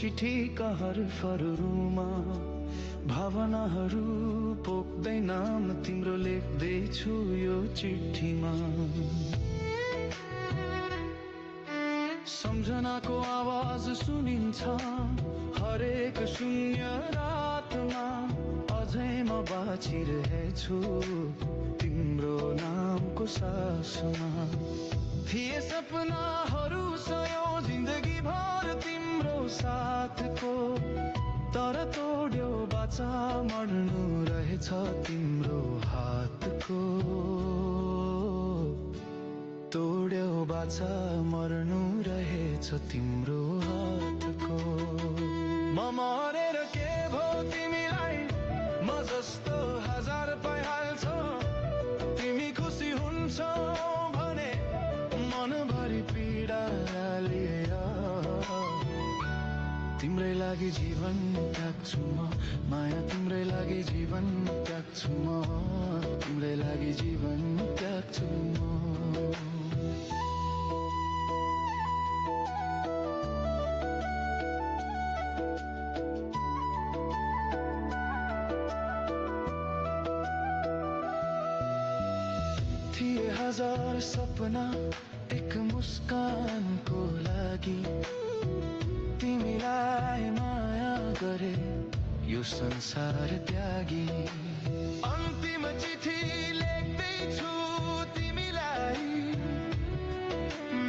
चिठीका हरफहरूमा भावनाहरू पोख्दै नाम तिम्रो लेख्दैछु यो चिठीमा। सम्झनाको आवाज सुनिन्छ हरेक शून्य रातमा, अझै म बाँचिरहेछु तिम्रो नामको सासमा। थिए सपनाहरू सयौं जिन्दगी भर तिम्रो साथको, तर तोड्यो बाचा मर्नु रहेछ तिम्रो हातको। तोड्यो बाचा मर्नु रहेछ तिम्रो हातको। म मरेर के भो तिमीलाई, म जस्तो हजार पाइहाल्छौ। तिमी खुसी हुन्छौ भने मनभरि पीडा लिएर तिम्रै लागि जीवन त्याग्छु म। माया तिम्रै लागि जीवन त्याग्छु म, तिम्रै लागि जीवन त्याग्छु म। थिए हजार सपना एक मुस्कानको लागि, तिमीलाई माया गरे यो संसार त्यागी। अन्तिम चिठी लेख्दैछु तिमीलाई,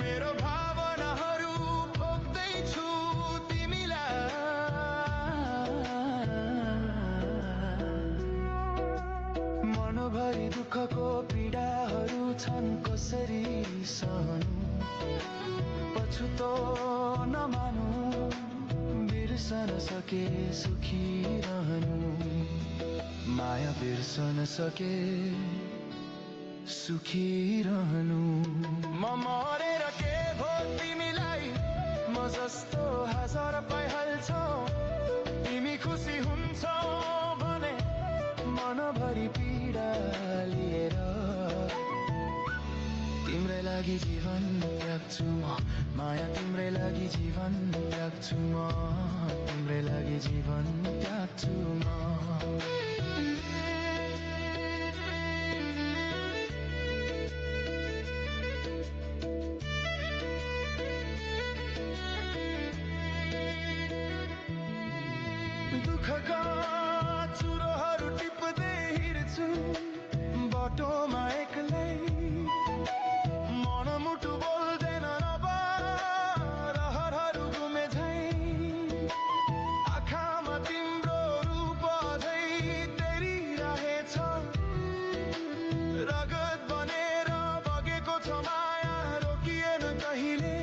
मेरो भावनाहरू पोख्दैछु तिमीलाई। मनभरि दुःखको पीडाहरू छन् कसरी सहनु, पछुतो नमानु बिर्सन सके सुखी रहनु। माया बिर्सन सके सुखी रहनु। म मरेर के भो तिमीलाई, म जस्तो हजार पाइहाल्छौ। तिमी खुसी हुन्छौ भने मनभरि पीडा लिएर तिम्रै लागि जीवन त्याग्छु म। माया तिम्रै लागि जीवन त्याग्छु म, तिम्रै लागि जीवन त्याग्छु म। दुःखका चुरोहरू टिप्दै हिँड्छु बाटोमा एक्लै, मनमुटु बोल्दैन अब रहरहरू गुमे झै। आँखामा तिम्रो रूप अझै तेरिरहेछ, रगत बनेर बगेको छ माया रोकिएन कहिले।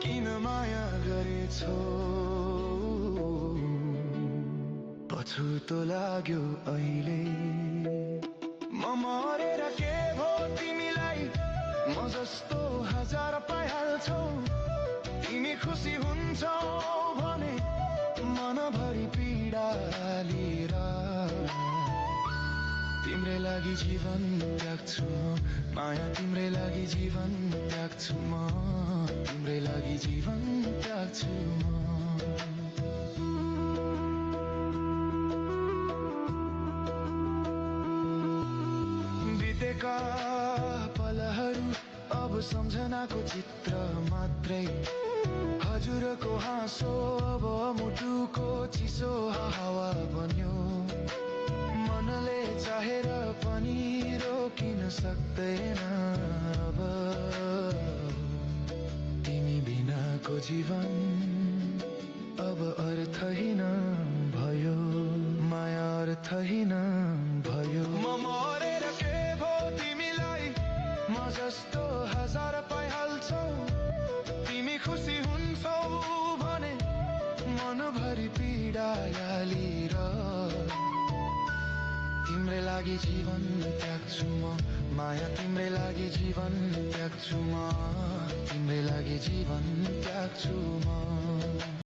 किन माया गरेछौ पछुतो लाग्यो अहिले। म मरेर के भो तिमीलाई, म जस्तो हजार पाइहाल्छौ। तिमी खुसी हुन्छौ भने मनभरि पीडा लिएर तिम्रै लागि जीवन त्याग्छु म। माया तिम्रै लागि जीवन त्याग्छु म, तिम्रै लागि जीवन त्याग्छु म। बितेका पलहरू अब सम्झनाको चित्र मात्रै, हजुरको हाँसो अब मुटुको चिसो हावा बन्यो। मनले चाहेर पनि रोकिन सक्दैन अब, तिमी बिनाको जीवन अब अर्थहीन भयो। माया अर्थहीन भयो। म मरेर के भो तिमीलाई, म जस्तो हजार पाइहाल्छौ। तिमी खुसी हुन्छौ भने मनभरि पीडा लिएर तिम्रै लागि जीवन त्याग्छु म। माया तिम्रै लागि जीवन त्याग्छु म, तिम्रै लागि जीवन त्याग्छु म।